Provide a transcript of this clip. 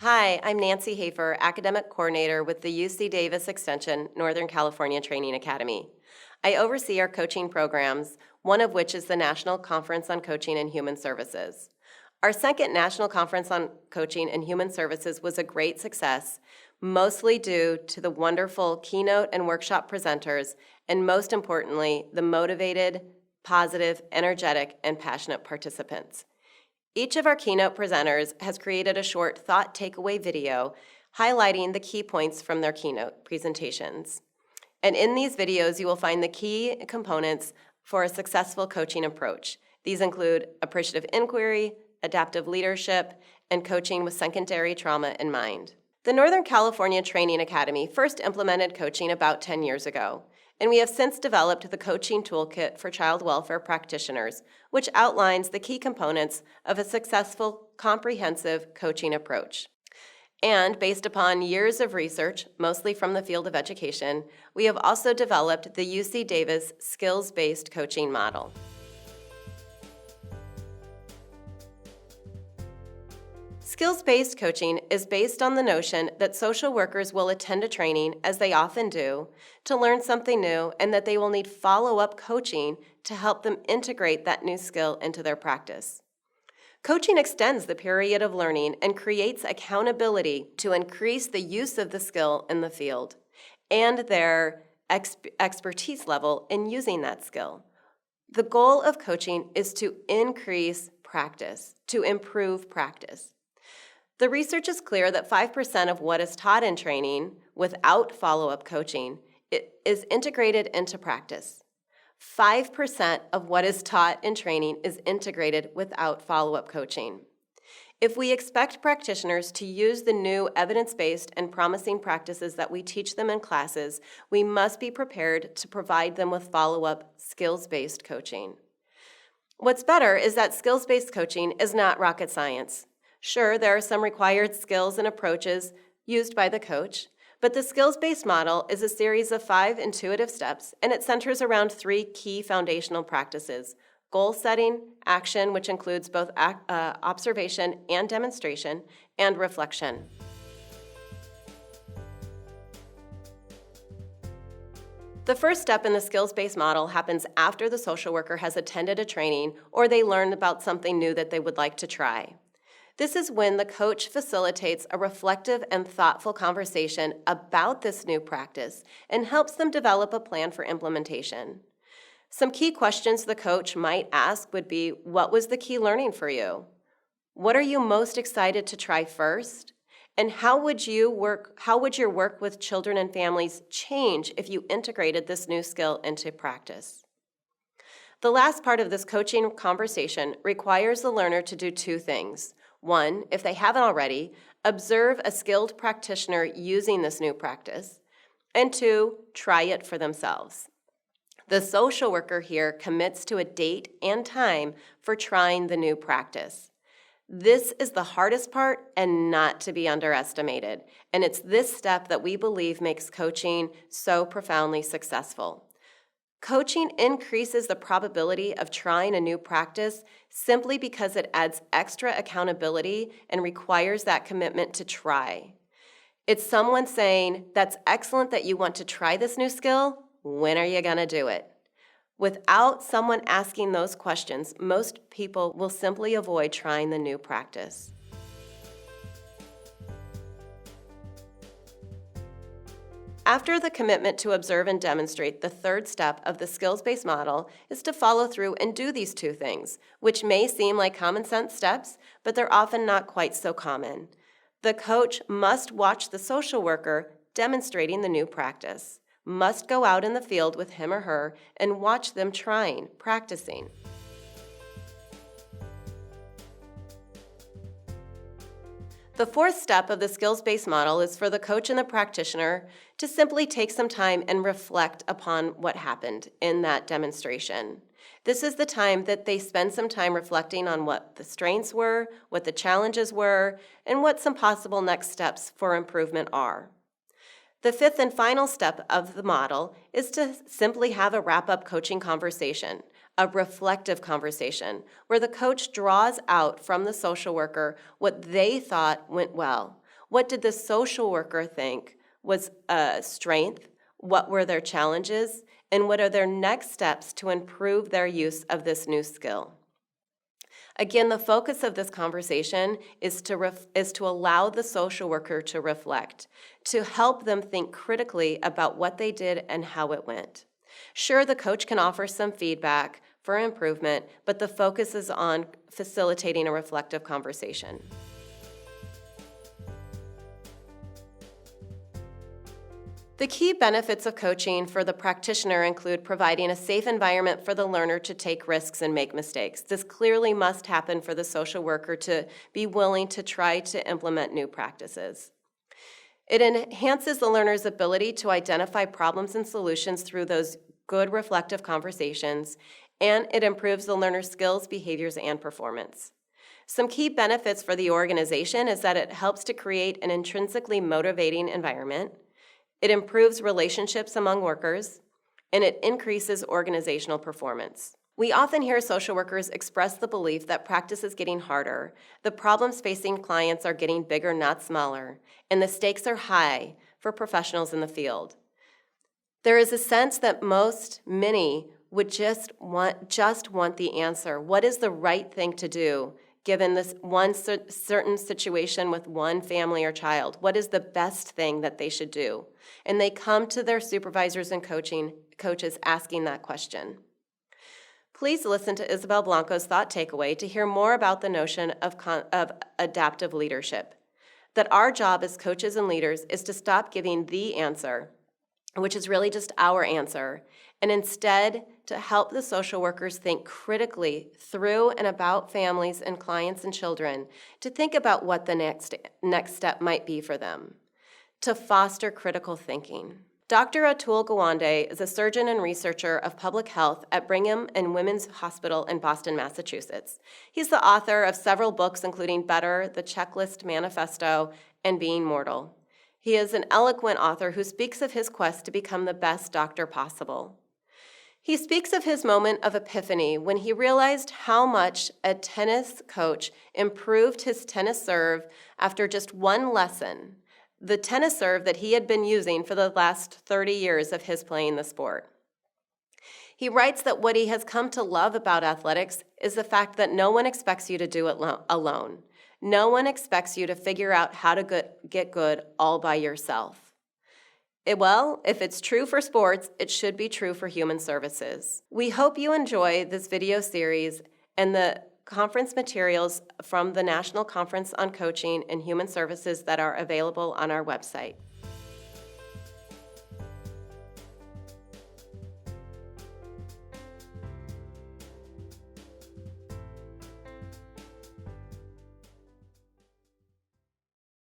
Hi, I'm Nancy Hafer, Academic Coordinator with the UC Davis Extension Northern California Training Academy. I oversee our coaching programs, one of which is the National Conference on Coaching and Human Services. Our second National Conference on Coaching and Human Services was a great success, mostly due to the wonderful keynote and workshop presenters, and most importantly, the motivated, positive, energetic, and passionate participants. Each of our keynote presenters has created a short thought takeaway video highlighting the key points from their keynote presentations. And in these videos, you will find the key components for a successful coaching approach. These include appreciative inquiry, adaptive leadership, and coaching with secondary trauma in mind. The Northern California Training Academy first implemented coaching about 10 years ago, and we have since developed the Coaching Toolkit for Child Welfare Practitioners, which outlines the key components of a successful, comprehensive coaching approach. And based upon years of research, mostly from the field of education, we have also developed the UC Davis skills-based coaching model. Skills-based coaching is based on the notion that social workers will attend a training, as they often do, to learn something new, and that they will need follow-up coaching to help them integrate that new skill into their practice. Coaching extends the period of learning and creates accountability to increase the use of the skill in the field and their expertise level in using that skill. The goal of coaching is to increase practice, to improve practice. The research is clear that 5% of what is taught in training without follow-up coaching is integrated into practice. 5% of what is taught in training is integrated without follow-up coaching. If we expect practitioners to use the new evidence-based and promising practices that we teach them in classes, we must be prepared to provide them with follow-up skills-based coaching. What's better is that skills-based coaching is not rocket science. Sure, there are some required skills and approaches used by the coach, but the skills-based model is a series of 5 intuitive steps, and it centers around 3 key foundational practices: goal setting, action, which includes both observation and demonstration, and reflection. The first step in the skills-based model happens after the social worker has attended a training or they learn about something new that they would like to try. This is when the coach facilitates a reflective and thoughtful conversation about this new practice and helps them develop a plan for implementation. Some key questions the coach might ask would be, what was the key learning for you? What are you most excited to try first? And how would your work with children and families change if you integrated this new skill into practice? The last part of this coaching conversation requires the learner to do 2 things. 1, if they haven't already, observe a skilled practitioner using this new practice, and 2, try it for themselves. The social worker here commits to a date and time for trying the new practice. This is the hardest part and not to be underestimated, and it's this step that we believe makes coaching so profoundly successful. Coaching increases the probability of trying a new practice simply because it adds extra accountability and requires that commitment to try. It's someone saying, "That's excellent that you want to try this new skill. When are you going to do it?" Without someone asking those questions, most people will simply avoid trying the new practice. After the commitment to observe and demonstrate, the third step of the skills-based model is to follow through and do these 2 things, which may seem like common sense steps, but they're often not quite so common. The coach must watch the social worker demonstrating the new practice, must go out in the field with him or her and watch them trying, practicing. The fourth step of the skills-based model is for the coach and the practitioner to simply take some time and reflect upon what happened in that demonstration. This is the time that they spend some time reflecting on what the strengths were, what the challenges were, and what some possible next steps for improvement are. The 5th and final step of the model is to simply have a wrap-up coaching conversation, a reflective conversation, where the coach draws out from the social worker what they thought went well, What did the social worker think was a strength? What were their challenges? And what are their next steps to improve their use of this new skill? Again, the focus of this conversation is to allow the social worker to reflect, to help them think critically about what they did and how it went. Sure, the coach can offer some feedback for improvement, but the focus is on facilitating a reflective conversation. The key benefits of coaching for the practitioner include providing a safe environment for the learner to take risks and make mistakes. This clearly must happen for the social worker to be willing to try to implement new practices. It enhances the learner's ability to identify problems and solutions through those good reflective conversations, and it improves the learner's skills, behaviors, and performance. Some key benefits for the organization is that it helps to create an intrinsically motivating environment. It improves relationships among workers, and it increases organizational performance. We often hear social workers express the belief that practice is getting harder, the problems facing clients are getting bigger, not smaller, and the stakes are high for professionals in the field. There is a sense that many would just want the answer. What is the right thing to do given this one certain situation with one family or child? What is the best thing that they should do? And they come to their supervisors and coaches asking that question. Please listen to Isabel Blanco's thought takeaway to hear more about the notion of adaptive leadership. That our job as coaches and leaders is to stop giving the answer, which is really just our answer, and instead to help the social workers think critically through and about families and clients and children, to think about what the next step might be for them, to foster critical thinking. Dr. Atul Gawande is a surgeon and researcher of public health at Brigham and Women's Hospital in Boston, Massachusetts. He's the author of several books, including Better, The Checklist Manifesto, and Being Mortal. He is an eloquent author who speaks of his quest to become the best doctor possible. He speaks of his moment of epiphany when he realized how much a tennis coach improved his tennis serve after just one lesson, the tennis serve that he had been using for the last 30 years of his playing the sport. He writes that what he has come to love about athletics is the fact that no one expects you to do it alone. No one expects you to figure out how to get good all by yourself. If it's true for sports, it should be true for human services. We hope you enjoy this video series and the conference materials from the National Conference on Coaching and Human Services that are available on our website.